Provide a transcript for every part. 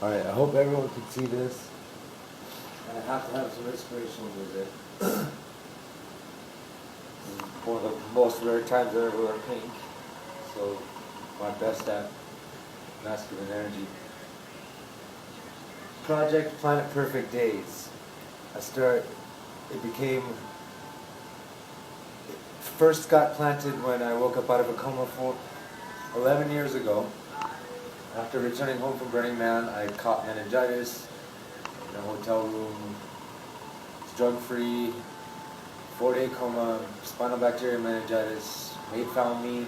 Alright, I hope everyone can see this. And I have to have some inspirational music. This is one of the most rare times I ever wear pink. So, my best at masculine energy. Project Planet Perfect Days. It first got planted when I woke up out of a coma 11 years ago. After returning home from Burning Man, I caught meningitis in a hotel room. It's drug-free, 4-day coma, spinal bacterial meningitis. Maid found me.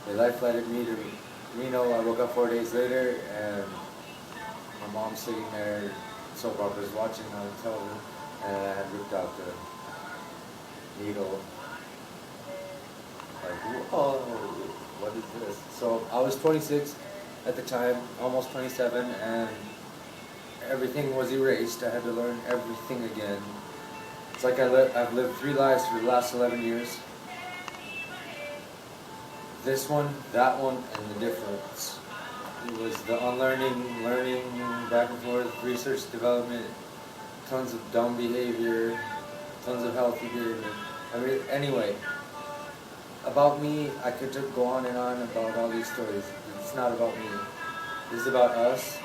They life-flighted me to Reno. I woke up 4 days later, and my mom's sitting there, soap operas watching on the television, and I had ripped out the needle. Like, whoa, what is this? So I was 26 at the time, almost 27, and everything was erased. I had to learn everything again. It's like I've lived 3 lives for the last 11 years. This one, that one, and the difference. It was the unlearning, learning, back and forth, research, development, tons of dumb behavior, tons of healthy behavior. I mean, anyway, about me, I could just go on and on about all these stories. It's not about me. This is about us.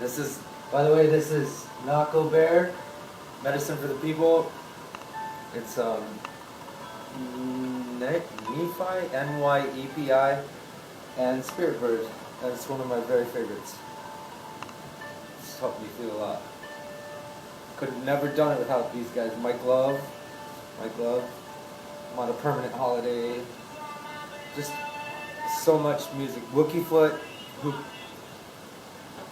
This is, by the way, this is Knuckle Bear, medicine for the people. It's Nephi, N-Y-E-P-I, and Spirit Bird. That's one of my very favorites. It's helped me feel a lot. Could have never done it without these guys. Mike Love. I'm on a permanent holiday. Just so much music. Wookie Foot, who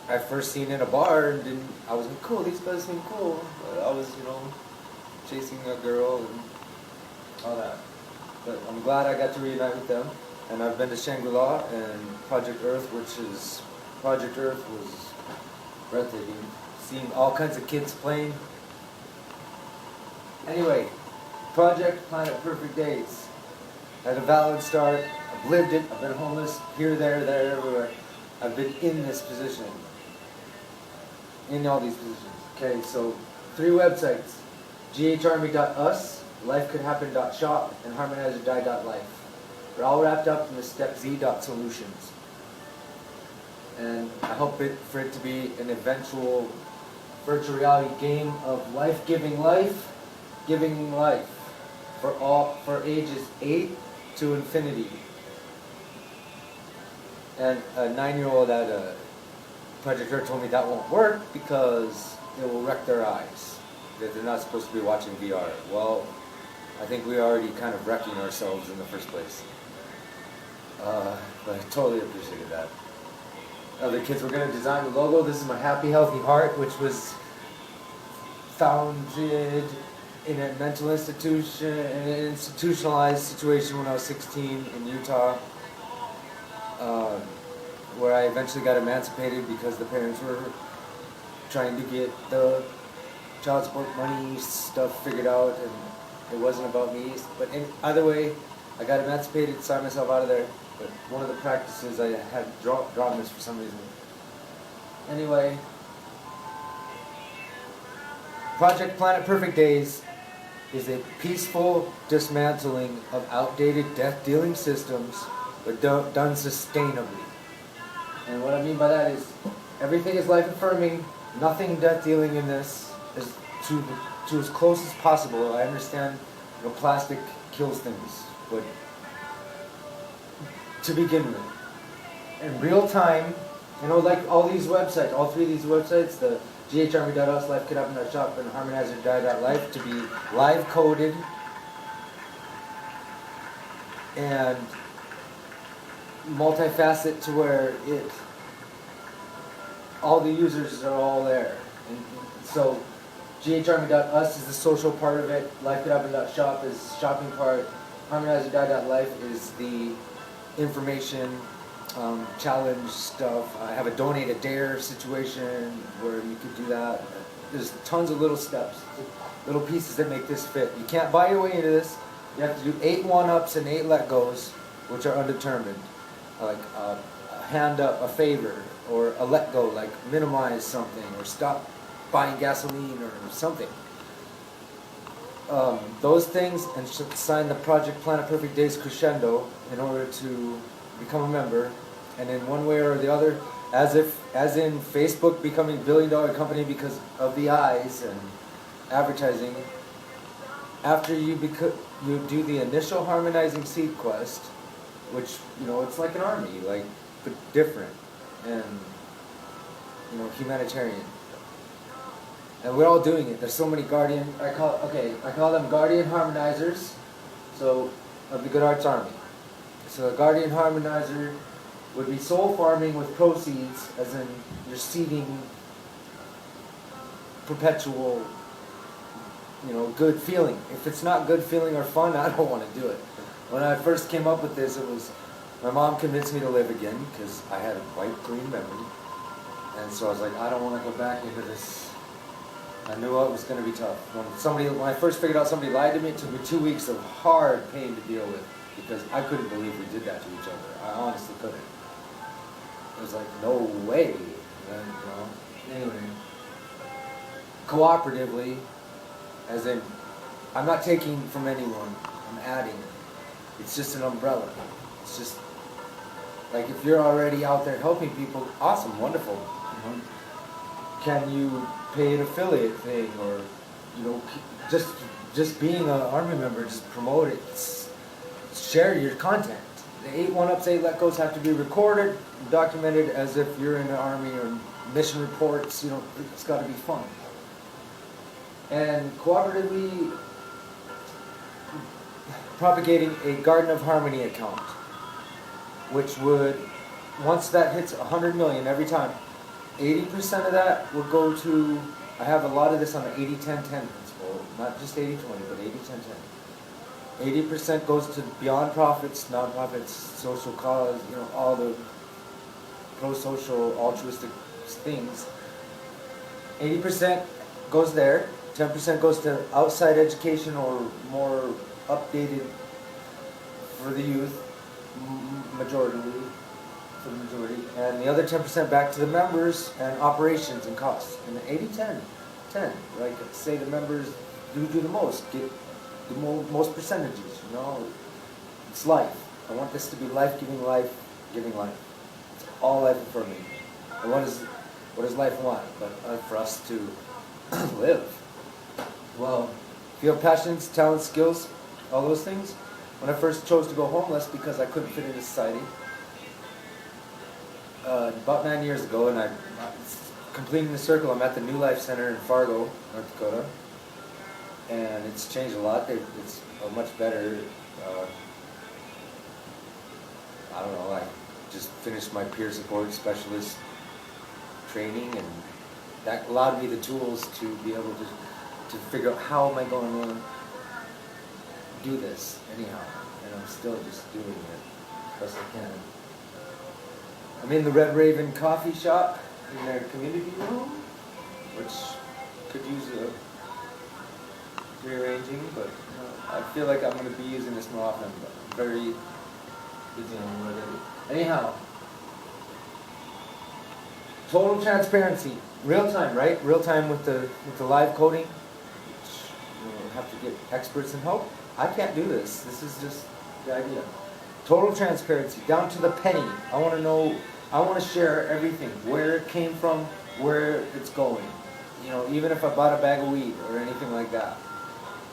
I first seen in a bar, and I was like, cool, these guys seem cool. But I was, chasing a girl and all that. But I'm glad I got to reunite with them. And I've been to Shangri-La and Project Earth, Project Earth was breathtaking. Seeing all kinds of kids playing. Anyway, Project Planet Perfect Days. Had a valid start. I've lived it. I've been homeless here, there, everywhere. I've been in this position. In all these positions. Okay, so 3 websites. gharmy.us, lifecouldahappen.shop, and harmonizerdie.life. They're all wrapped up in the step Z.Solutions. And I hope for it to be an eventual virtual reality game of giving life for ages 8 to infinity. And a 9-year-old at Project Earth told me that won't work because it will wreck their eyes. That they're not supposed to be watching VR. Well, I think we're already kind of wrecking ourselves in the first place. But I totally appreciated that. Other kids were going to design the logo. This is my Happy Healthy Heart, which was founded in a mental institution, in an institutionalized situation when I was 16 in Utah, where I eventually got emancipated because the parents were trying to get the child support money stuff figured out, and it wasn't about me. But either way, I got emancipated, signed myself out of there. But one of the practices, I had drawn this for some reason. Anyway, Project Planet Perfect Days is a peaceful dismantling of outdated death-dealing systems, but done sustainably. And what I mean by that is, everything is life-affirming, nothing death-dealing in this, is to as close as possible. I understand, plastic kills things, but to begin with, in real time, like all these websites, all 3 of these websites, the gharmy.us, lifecouldahappen.shop, and harmonizerdie.life, to be live coded and multifaceted to where all the users are all there. And so gharmy.us is the social part of it, lifecouldahappen.shop is the shopping part, harmonizerdie.life is the information, challenge stuff. I have a donate a dare situation where you could do that. There's tons of little steps, little pieces that make this fit. You can't buy your way into this. You have to do 8 one-ups and 8 let-goes, which are undetermined. Like a hand up, a favor, or a let go, like minimize something, or stop buying gasoline, or something. Those things, and sign the Project Planet Perfect Days crescendo in order to become a member. And in one way or the other, as in Facebook becoming $1 billion company because of the eyes and advertising, after you do the initial harmonizing seed quest, which, it's like an army, like, but different, and, humanitarian. And we're all doing it. There's so many guardian, I call them guardian harmonizers, so, of the Good Arts Army. So a guardian harmonizer would be soul farming with proceeds, as in you're seeding perpetual, good feeling. If it's not good feeling or fun, I don't want to do it. When I first came up with this, it was my mom convinced me to live again because I had a white, clean memory. And so I was like, I don't want to go back into this. I knew it was going to be tough. When I first figured out somebody lied to me, it took me 2 weeks of hard pain to deal with because I couldn't believe we did that to each other. I honestly couldn't. It was like, no way. And, anyway, cooperatively, as in, I'm not taking from anyone, I'm adding. It's just an umbrella. It's just, like, if you're already out there helping people, awesome, wonderful. Can you pay an affiliate thing, or, just being an army member, just promote it, share your content. The 8 1-ups, 8 let goes have to be recorded, documented as if you're in the army, or mission reports, it's got to be fun. And cooperatively propagating a Garden of Harmony account, which would, once that hits 100 million every time, 80% of that will go to, I have a lot of this on the 80-10-10 principle, not just 80-20, but 80-10-10. 80% goes to beyond profits, non-profits, social cause, all the pro-social, altruistic things. 80% goes there, 10% goes to outside education or more updated for the youth, majority, for the majority, and the other 10% back to the members and operations and costs. And the 80-10-10, like say the members do the most, get the most percentages, It's life. I want this to be life-giving life, giving life. It's all life affirming. And what does life want? But for us to live. Well, if you have passions, talents, skills, all those things. When I first chose to go homeless because I couldn't fit into society, about 9 years ago, and I'm completing the circle, I'm at the New Life Center in Fargo, North Dakota, and it's changed a lot. It's much better. I don't know, I just finished my peer support specialist training, and that allowed me the tools to be able to figure out how am I going to do this anyhow, and I'm still just doing it as best I can. I'm in the Red Raven coffee shop in their community room, which could use a rearranging, but I feel like I'm going to be using this more often, but I'm very busy on what I do. Anyhow, total transparency, real time, right? Real time with the live coding, which you'll have to get experts and help. I can't do this. This is just the idea. Total transparency, down to the penny. I want to know, I want to share everything, where it came from, where it's going. Even if I bought a bag of weed or anything like that,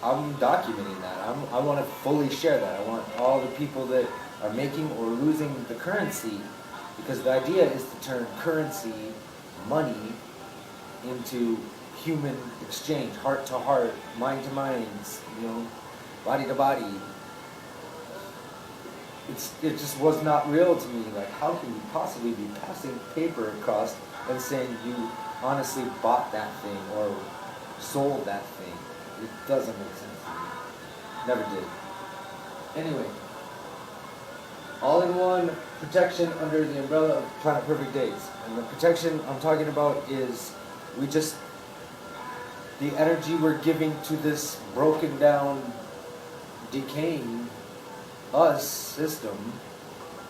I'm documenting that. I want to fully share that. I want all the people that are making or losing the currency, because the idea is to turn currency, money, into human exchange, heart to heart, mind to mind, body to body. It just was not real to me. Like, how can you possibly be passing paper across and saying you honestly bought that thing or sold that thing? It doesn't make sense to me. Never did. Anyway, all-in-one protection under the umbrella of Planet Perfect Days. And the protection I'm talking about is the energy we're giving to this broken down, decaying us system,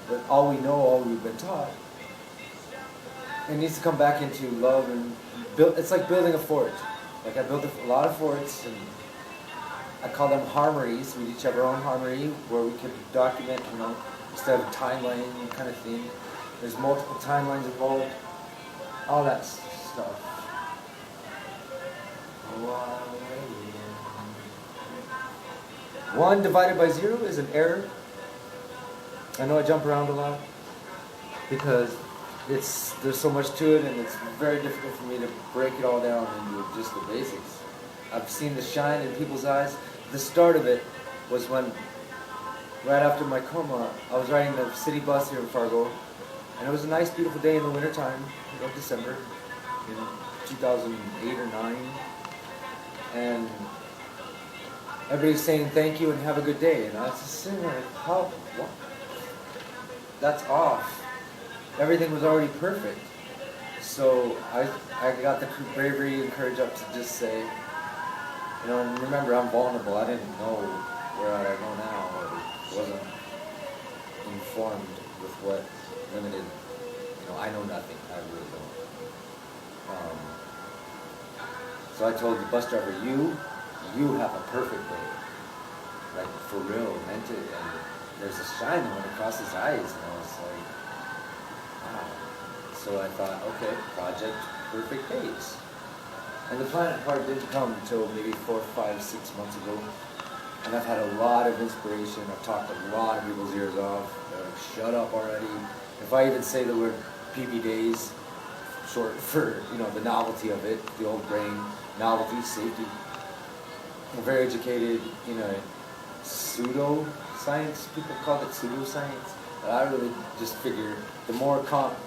that all we know, all we've been taught, it needs to come back into love and build. It's like building a fort. Like I built a lot of forts, and I call them harmories. We each have our own harmony where we could document, instead of timeline kind of thing. There's multiple timelines involved, all that stuff. One divided by 0 is an error. I know I jump around a lot because there's so much to it, and it's very difficult for me to break it all down into just the basics. I've seen the shine in people's eyes. The start of it was when, right after my coma, I was riding the city bus here in Fargo, and it was a nice, beautiful day in the wintertime, December, 2008 or 9, and everybody's saying thank you and have a good day, and I was just sitting there like, what? That's off. Everything was already perfect. So I got the bravery and courage up to just say, and remember, I'm vulnerable. I didn't know where I know now, or wasn't informed with what limited, I know nothing. I really don't. So I told the bus driver, you have a perfect day. Like, for real, meant it. And there's a shine that went across his eyes, and I was like, wow. So I thought, okay, project perfect days. And the planet part didn't come until maybe 4, 5, 6 months ago. And I've had a lot of inspiration. I've talked a lot of people's ears off. Shut up already. If I even say the word PPDayZ, short for, the novelty of it, the old brain, novelty, safety. I'm very educated in a pseudo-science. People call it pseudo-science. But I really just figure the more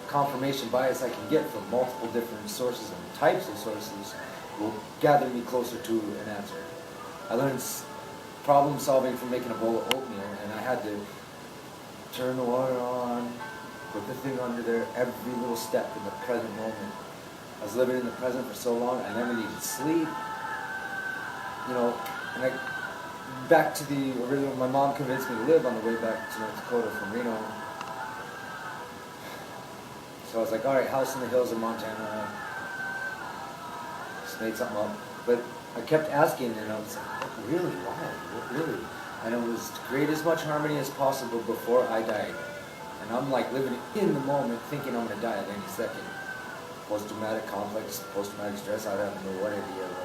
confirmation bias I can get from multiple different sources and types of sources will gather me closer to an answer. I learned problem solving from making a bowl of oatmeal, and I had to turn the water on, put the thing under there, every little step in the present moment. I was living in the present for so long, I never needed sleep. And back to the original, my mom convinced me to live on the way back to North Dakota from Reno. So I was like, all right, house in the hills of Montana. Just made something up. But I kept asking, and I was like, really, why? What, really? And it was to create as much harmony as possible before I died. And I'm like living in the moment, thinking I'm going to die at any second. Post-traumatic complex, post-traumatic stress, I don't know what idea it was.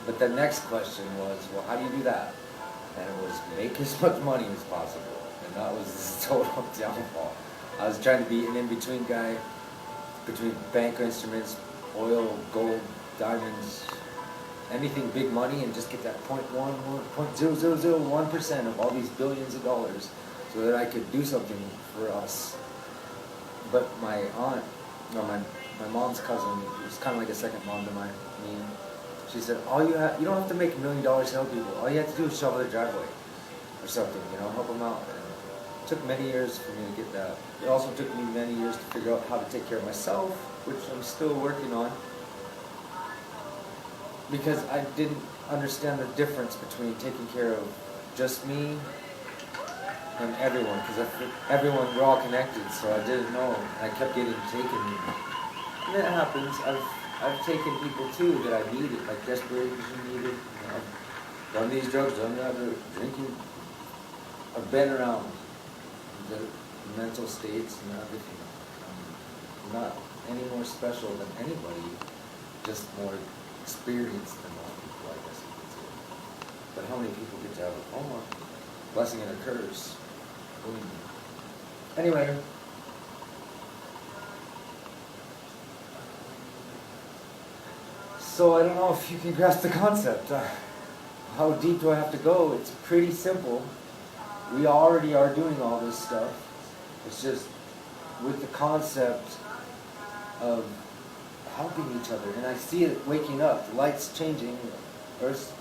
But the next question was, well, how do you do that? And it was make as much money as possible. And that was the total downfall. I was trying to be an in-between guy between bank instruments, oil, gold, diamonds, anything big money, and just get that 0.0001% of all these billions of dollars so that I could do something for us. But my aunt, my mom's cousin, was kind of like a second mom to me. She said, you don't have to make $1 million to help people. All you have to do is shovel their driveway or something, help them out. And it took many years for me to get that. It also took me many years to figure out how to take care of myself, which I'm still working on. Because I didn't understand the difference between taking care of just me and everyone. Because everyone, we're all connected, so I didn't know. I kept getting taken. And that happens. I've taken people too that I needed, like desperation needed. I've done these drugs, done that, drinking. I've been around the mental states and everything. I'm not any more special than anybody, just more experienced than most people, I guess you could say. But how many people get to have a coma? Blessing and a curse. Anyway. So I don't know if you can grasp the concept. How deep do I have to go? It's pretty simple. We already are doing all this stuff. It's just with the concept of helping each other. And I see it waking up. The light's changing. It's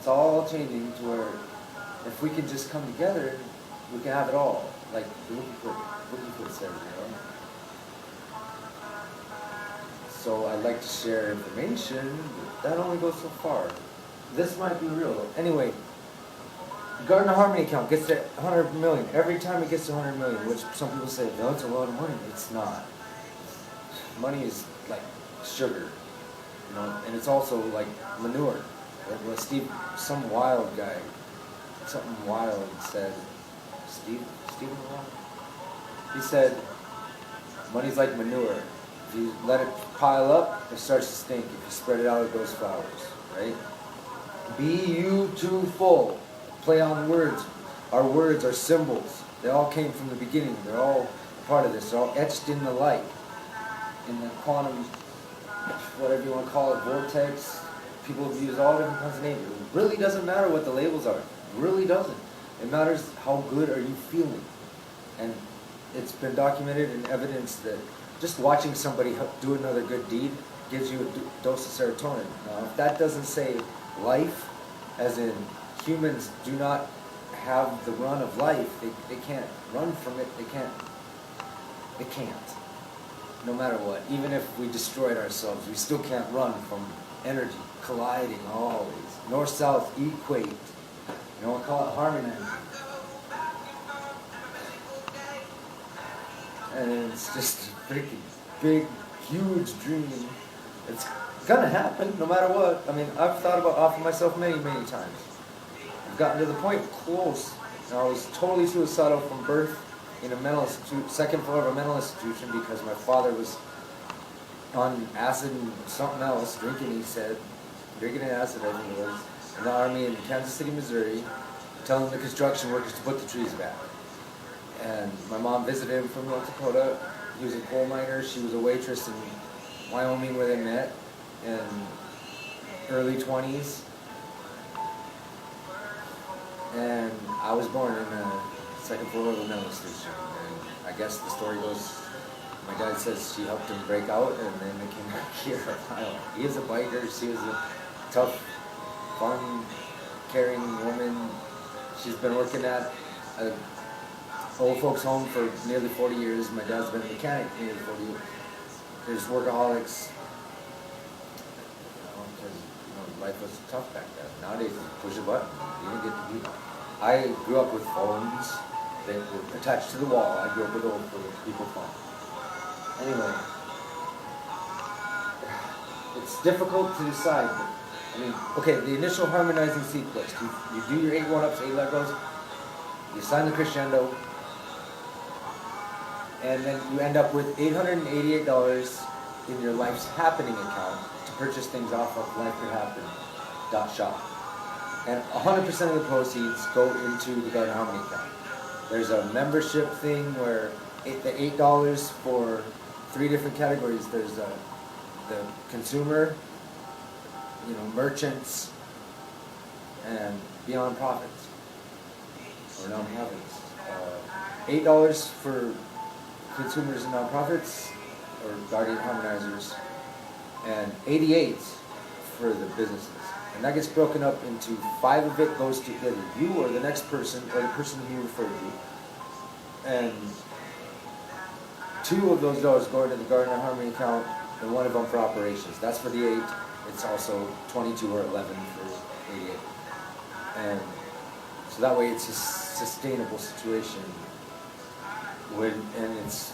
all changing to where if we can just come together, we can have it all. Like Boogie says, So I'd like to share information, but that only goes so far. This might be real. Anyway, Garden of Harmony account gets to 100 million. Every time it gets to 100 million, which some people say, no, it's a lot of money. It's not. Money is like sugar, you know, and it's also like manure. Like some wild guy, something wild said, Stephen Wild? He said, money's like manure. If you let it pile up, it starts to stink. If you spread it out, it grows flowers, right? Beautiful. Play on words. Our words are symbols. They all came from the beginning. They're all part of this. They're all etched in the light. In the quantum, whatever you want to call it, vortex. People have used all different kinds of names. It really doesn't matter what the labels are. It really doesn't. It matters how good are you feeling. And it's been documented and evidenced that just watching somebody do another good deed gives you a dose of serotonin. Now, if that doesn't save life, as in humans do not have the run of life, they can't run from it, they can't. No matter what. Even if we destroyed ourselves, we still can't run from energy, colliding always. North-south, equate. You know, I call it harmonizing. And it's just a freaking big, huge dream. It's gonna happen no matter what. I mean, I've thought about offing myself many, many times. I've gotten to the point close. And I was totally suicidal from birth in a mental institute, second floor of a mental institution, because my father was on acid and something else, drinking and acid, I think it was, in the army in Kansas City, Missouri, telling the construction workers to put the trees back. And my mom visited him from North Dakota. He was a coal miner. She was a waitress in Wyoming where they met in early 20s. And I was born in the second floor of a mental institution. And I guess the story goes, my dad says she helped him break out, and then they came back here. He is a biker. She was a tough, fun, caring woman. She's been working at a old folks home for nearly 40 years. My dad's been a mechanic for nearly 40 years. There's workaholics. Because life was tough back then. Nowadays, you push a button. You don't get to do that. I grew up with phones that were attached to the wall. I grew up with old people phones. Anyway, it's difficult to decide. I mean, okay, the initial harmonizing sequence. You do your 8 1-ups, 8 Legos. You sign the crescendo. And then you end up with $888 in your Life's Happening account to purchase things off of lifecoulhappen.shop. And 100% of the proceeds go into the Garden Harmony account. There's a membership thing where the $8 for 3 different categories. There's the consumer, merchants, and beyond profits, or nonprofits. $8 for consumers and nonprofits, or guardian harmonizers, and $88 for the businesses. And that gets broken up into 5 of it goes to either you or the next person or the person you referred to. And 2 of those dollars go into the Garden Harmony account, and 1 of them for operations. That's for the 8. It's also 22 or 11 for 88. And so that way it's a sustainable situation. And it's,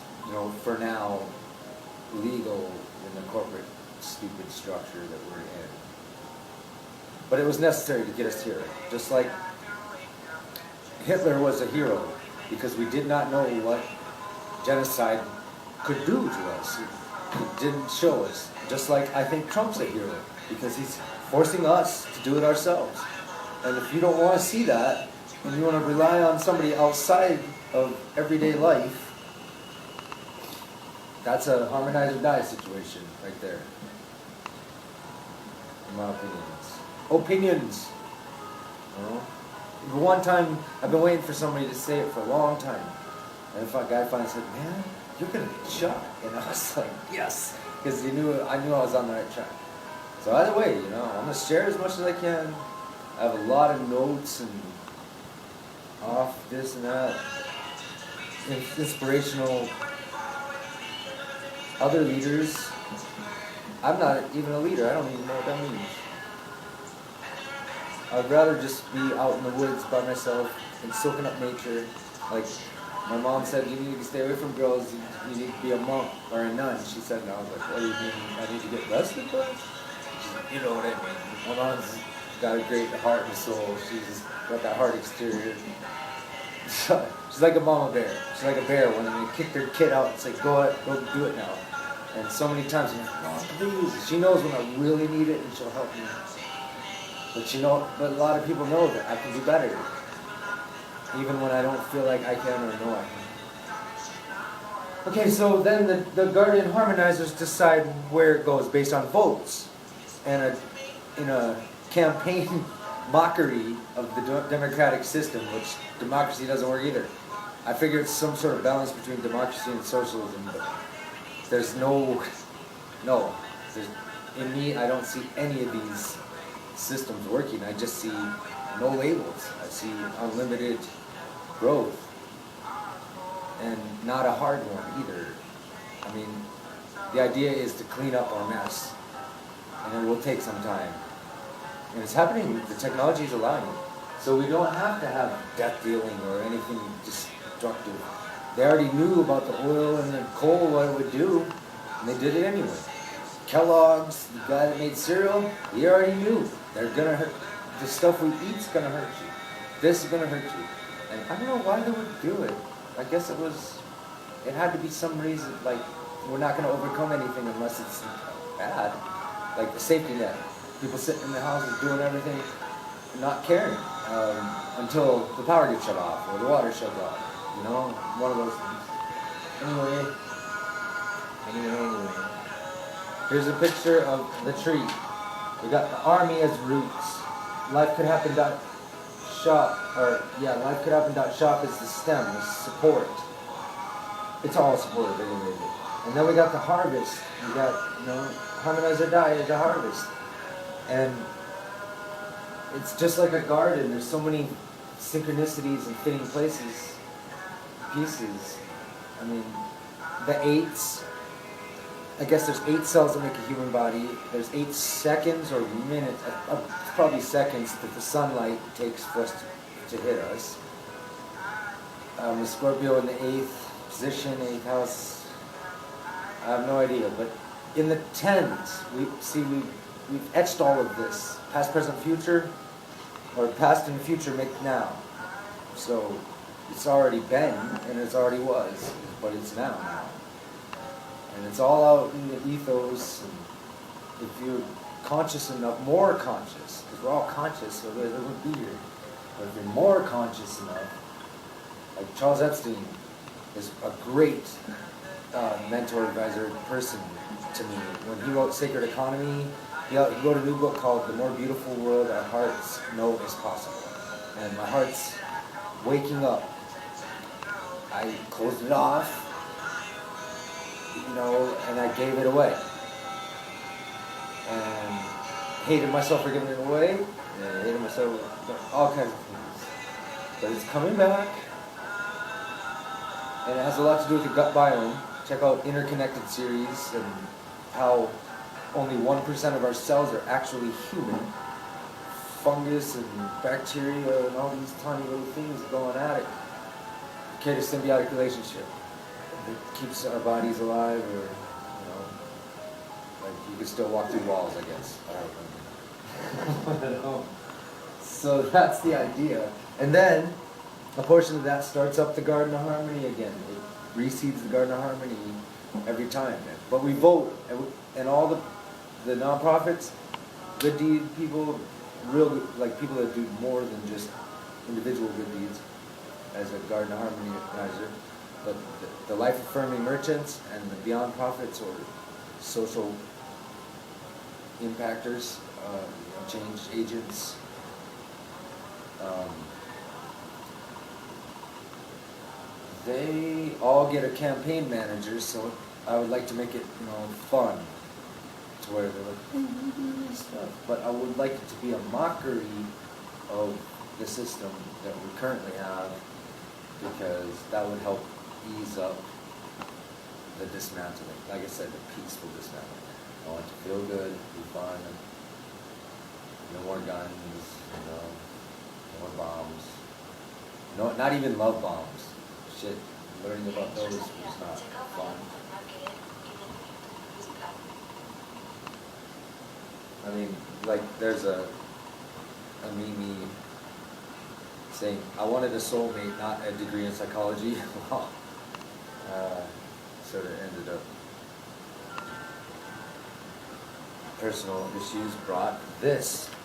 for now, legal in the corporate stupid structure that we're in. But it was necessary to get us here. Just like Hitler was a hero, because we did not know what genocide could do to us. It didn't show us. Just like I think Trump's a hero, because he's forcing us to do it ourselves. And if you don't want to see that, and you want to rely on somebody outside of everyday life, that's a harmonize or die situation right there. In my opinions. One time, I've been waiting for somebody to say it for a long time. And a guy finally said, "Man, you're going to get shot." And I was like, yes. Because I knew I was on the right track. So either way, I'm going to share as much as I can. I have a lot of notes and off this and that. Inspirational other leaders. I'm not even a leader. I don't even know what that means. I'd rather just be out in the woods by myself and soaking up nature. Like my mom said, you need to stay away from girls. You need to be a monk or a nun. She said, and I was like, what do you mean? I need to get busted, bro? You know what I mean? My mom's got a great heart and soul. She's got that hard exterior. She's like a mama bear. She's like a bear when they kick their kid out and say, go do it now. And so many times, I'm like, Mom, please. She knows when I really need it and she'll help me. But a lot of people know that I can do better. Even when I don't feel like I can or know I can. Okay, so then the Guardian Harmonizers decide where it goes based on votes. And in a campaign mockery of the democratic system, which democracy doesn't work either. I figure it's some sort of balance between democracy and socialism, but there's in me, I don't see any of these systems working. I just see no labels. I see unlimited growth, and not a hard one either. I mean, the idea is to clean up our mess, and it will take some time. And it's happening, the technology is allowing it. So we don't have to have death dealing or anything destructive. They already knew about the oil and the coal, what it would do, and they did it anyway. Kellogg's, the guy that made cereal, he already knew. They're gonna hurt, the stuff we eat's gonna hurt you. This is gonna hurt you. And I don't know why they would do it. I guess it had to be some reason, like, we're not gonna overcome anything unless it's bad. Like the safety net. People sitting in their houses doing everything, not caring, until the power gets shut off or the water shuts off. You know, one of those things. Anyway. Here's a picture of the tree. We got the army as roots. Life could happen. Life could happen. Shop is the stem, the support. It's all supported anyway. And then we got the harvest. We got, harmonize or die is the harvest. And it's just like a garden. There's so many synchronicities and fitting pieces. I mean, the eights. I guess there's 8 cells that make a human body. There's 8 seconds or minutes, probably seconds, that the sunlight takes for us to hit us. The Scorpio in the 8th position, 8th house. I have no idea, but in the 10s, we've etched all of this. Past, present, future, or past and future make now. So it's already been, and it's already was, but it's now. And it's all out in the ethos, and if you're conscious enough, more conscious, because we're all conscious, so they wouldn't be here. But if you're more conscious enough, like Charles Epstein is a great mentor, advisor, person to me. When he wrote Sacred Economy, he wrote a new book called The More Beautiful World Our Hearts Know Is Possible. And my heart's waking up. I closed it off, and I gave it away. And hated myself for giving it away, and I hated myself, all kinds of things. But it's coming back, and it has a lot to do with the gut biome. Check out Interconnected series and how only 1% of our cells are actually human. Fungus and bacteria and all these tiny little things going at it create a symbiotic relationship. It keeps our bodies alive, or, like you can still walk through walls, I guess. I don't know. So that's the idea. And then a portion of that starts up the Garden of Harmony again. It reseeds the Garden of Harmony every time. But we vote, and all the nonprofits, good deed people, real good, like people that do more than just individual good deeds as a Garden of Harmony advisor, but the life-affirming merchants and the beyond profits or social impactors, change agents, they all get a campaign manager. So I would like to make it, fun, to where they're like, stuff. But I would like it to be a mockery of the system that we currently have, because that would help ease up the dismantling. Like I said, the peaceful dismantling. I want it to feel good, be fun, No more guns, no more bombs. No, not even love bombs. Shit, learning about those was not fun. I mean, like, there's a meme saying, I wanted a soulmate, not a degree in psychology. Well, sort of ended up. Personal issues brought this.